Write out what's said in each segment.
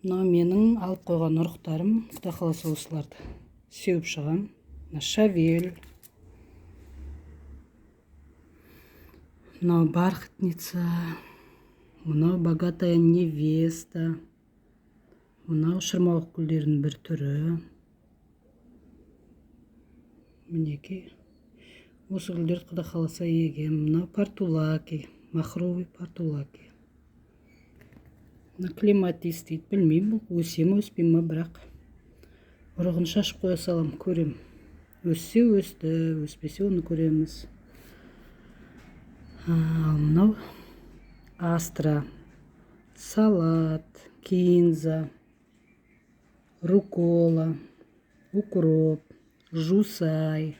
Мына менің алып қойған ұрықтарым, Құда қаласа осыларды сеуіп шығам. Мына шавель, мынау бархатница, мынау богатая невеста, мынау шырмауық гүлдерінің бір түрі. Мінекей, осы гүлдерді Құда қаласа егем. Мынау портулаки, махровый портулаки. Мына клематис дейді, білмеймін, бұл өсе ме өспей ме, бірақ ұрығын шашып қоя салам, көрем. Өссе өсті, өспесе оны көреміз. Мынау астра, салат, кинза, рукола, укроп, жусай,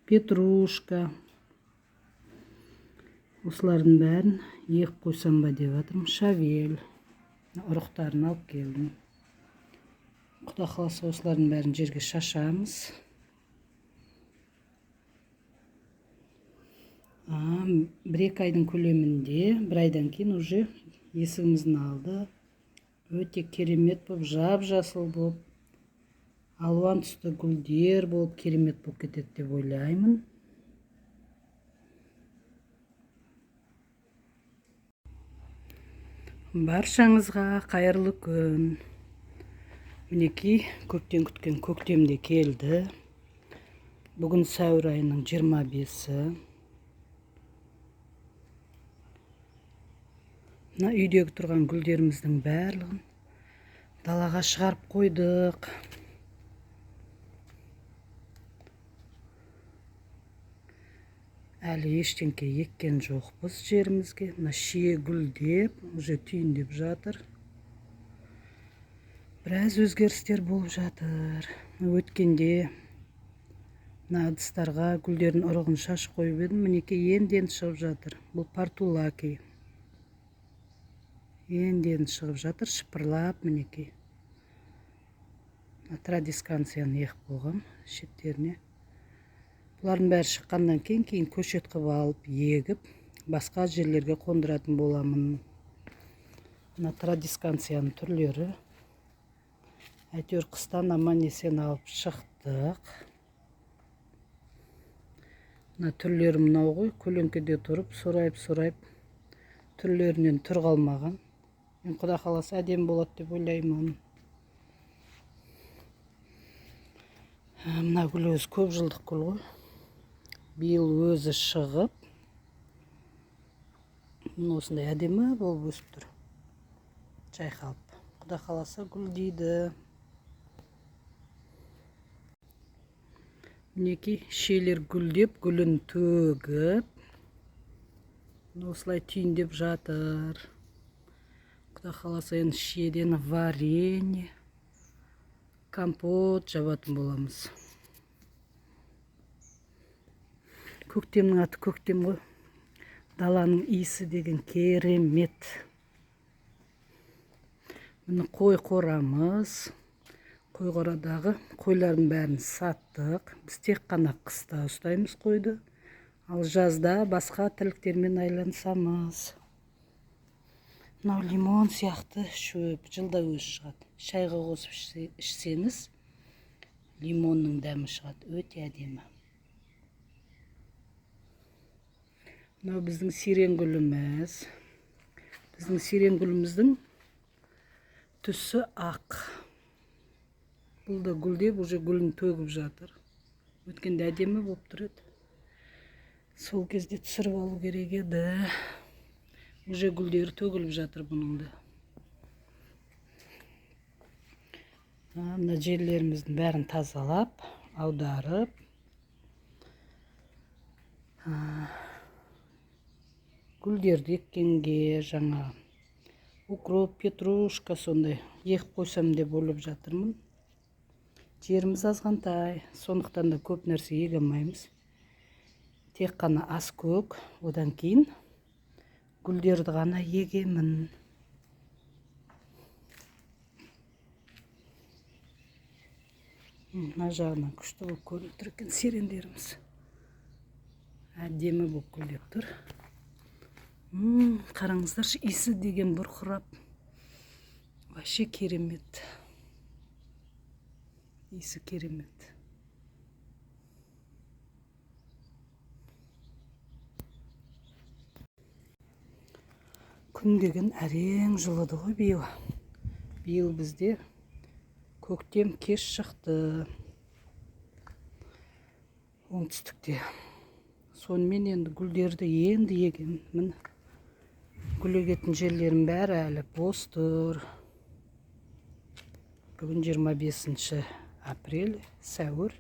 петрушка. Осылардың бәрін егіп қойсам ба деп жатырмын. Шавель, ұрықтарын алып келдім. Құда қаласа осылардың бәрін жерге шашамыз. Бір-екі айдың көлемінде, бір айдан кейін уже есігіміздің алды өте керемет болып, жап-жасыл болып, алуан түсті гүлдер болып, керемет болып кетеді деп ойлаймын. Баршаңызға қайырлы күн. Мінекей, көптен күткен көктемде келді. Бүгін сәуір айының 25-і. Мына үйдегі тұрған гүлдеріміздің барлығын далаға шығарып қойдық. Әлі ештеңке еккен жоқпыз жерімізге. Мына шие гүлдеп, уже түйіндеп жатыр. Біраз өзгерістер болып жатыр. Өткенде мына ыдыстарға гүлдердің ұрығын шашып қойып едім. Мінекей енден шығып жатыр. Бұл портулаки. Енден шығып жатыр, шыпырлап, мінекей. Традисканцияны егіп қойғам шеттеріне. Бұлардың бәрі шыққаннан кейін көшет қылып алып, егіп, басқа жерлерге қондыратын боламын. Мына традисканцияның түрлері. Әйтеуір қыстан аман есен алып шықтық. Мына түрлері мынау ғой, көлеңкеде тұрып, сорайып, түрлерінен түр қалмаған. Мен Құда қаласа әдемі болады деп ойлаймын. Мына гүл өзі көп жылдық гүл ғой. Биыл өзі шығып, осындай әдемі болып өсіп тұр. Жайқалып. Құда қаласа гүлдейді. Мінекей, шиелер гүлдеп, гүлін төгіп, осылай түйіндеп жатыр. Құда қаласа енді шиеден варенье, компот жабатын боламыз. Көктемнің аты көктем ғой. Даланың иісі деген керемет. Міне қой қорамыз. Қой қорадағы қойлардың бәрін саттық. Біз тек қана қыста ұстаймыз қойды. Ал жазда басқа тірліктермен айлансамыз. Мынау лимон сияқты шөп, жылда өз шығады. Шайға қосып ішсеңіз, лимонның дәмі шығады. Өте әдемі. Мынау біздің сирен гүліміз. Біздің сирен гүліміздің түсі ақ. Бұл да гүлдеп, уже гүлін төгіп жатыр. Өткенде әдемі болып тұрады. Сол кезде түсіріп алу керек еді. Уже гүлдері төгіліп жатыр бұның да. Мына жерлеріміздің бәрін тазалап, аударып. Гүлдерді еккенге жаңа укроп, петрушка сондай егіп қойсам деп ойлап жатырмын. Жеріміз азғантай, сондықтан да көп нәрсе еге алмаймыз. Тек қана ас көк, одан кейін гүлдерді ғана егемін. Мына жағынан күшті болып көрініп тұр екен сирендеріміз. Әдемі болып гүлдеп тұр. Қараңыздаршы, иісі деген бұрқырап. Вообще керемет. Иісі керемет. Күн деген әрең жылыды ғой биыл. Биыл бізде көктем кеш шықты. Оңтүстікте. Сонымен енді гүлдерді енді еген. Міне гүл егетін жерлердің бәрі әлі бос тұр. Бүгін 25 апрель, сәуір.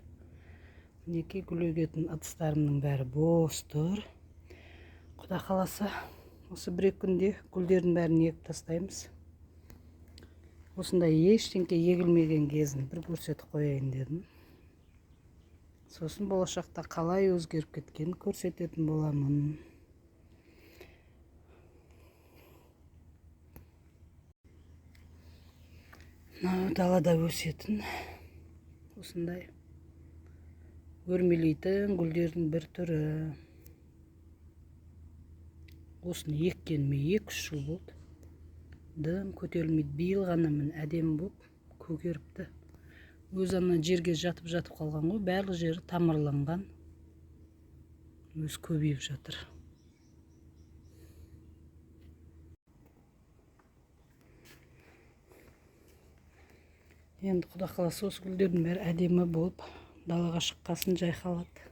Мінекей гүл егетін ыдыстарымның бәрі бос тұр. Құда қаласа, осы бір күнде гүлдердің бәрін егіп тастаймыз. Осындай ештеңке егілмеген кезін бір көрсетіп қояйын дедім. Сосын болашақта қалай өзгеріп кеткенін көрсететін боламын. Далада өсетін осындай өрмелейтін гүлдердің бір түрі. Осыны еккеніме 2-3 жыл болды. Дым көтерілмейді. Биыл ғана мін әдемі болып көгеріпті. Өз ана жерге жатып қалған ғой. Барлық жері тамырланған. Өз көбейіп жатыр. Енді құда қаласа осы гүлдердің бәрі әдемі болып далаға шыққасын жайқалады.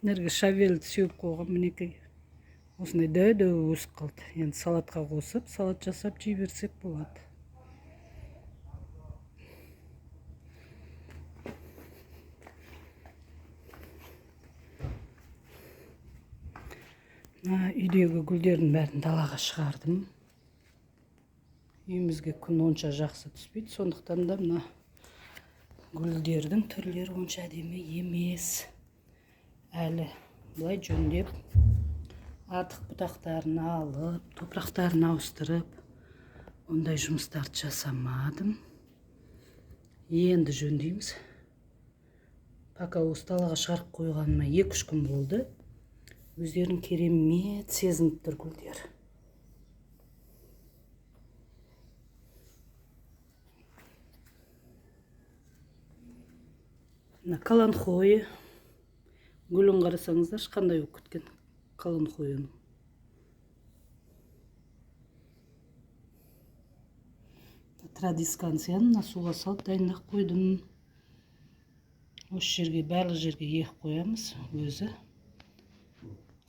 Нерге шавелді сеуіп қойған мінекей. Осындай дөй өсіп қалды. Енді салатқа қосып, салат жасап жей берсек болады. Үйдегі гүлдердің бәрін далаға шығардым. Үйімізге күн онша жақсы түспейді. Сондықтан да мына гүлдердің түрлері онша әдемі емес. Әлі бұлай жөндеп, артық бұтақтарын алып, топырақтарын ауыстырып, ондай жұмыстарды жасамадым. Енді жөндейміз. Пока осы далаға шығарып қойғаныма 2-3 күн болды. Өздерін керемет сезініп тұр гүлдер. Каланхойы. Гүлін қарасаңыздар, қандай болып кеткен каланхойының. Традисканцияны суға салып дайындап қойдым. Осы жерге, барлық жерге егіп қоямыз. Өзі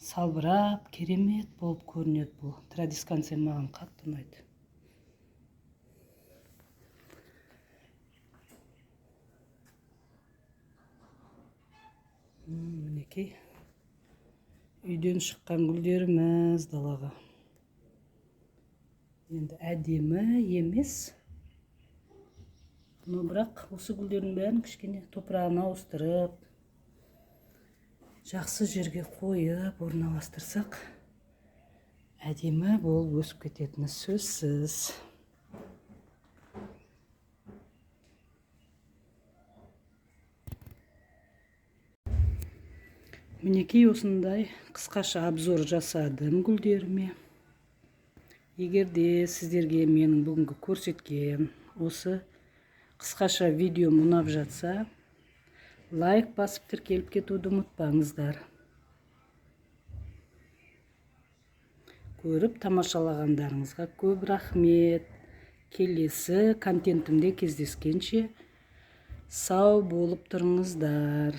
салбырап, керемет болып көрінеді бұл. Традисканция маған қатты ұнайды. Мінекей. Үйден шыққан гүлдеріміз далаға. Енді әдемі емес. Но бірақ осы гүлдердің бәрін кішкене топырағын ауыстырып, жақсы жерге қойып, орналастырсақ, әдемі болып өсіп кететіні сөзсіз. Мінекей осындай қысқаша обзор жасадым гүлдеріме. Егерде сіздерге менің бүгінгі көрсеткен осы қысқаша видеом ұнап жатса, лайк басып тіркеліп кетуді ұмытпаңыздар. Көріп тамашалағандарыңызға көп рахмет. Келесі контентімде кездескенше сау болып тұрыңыздар.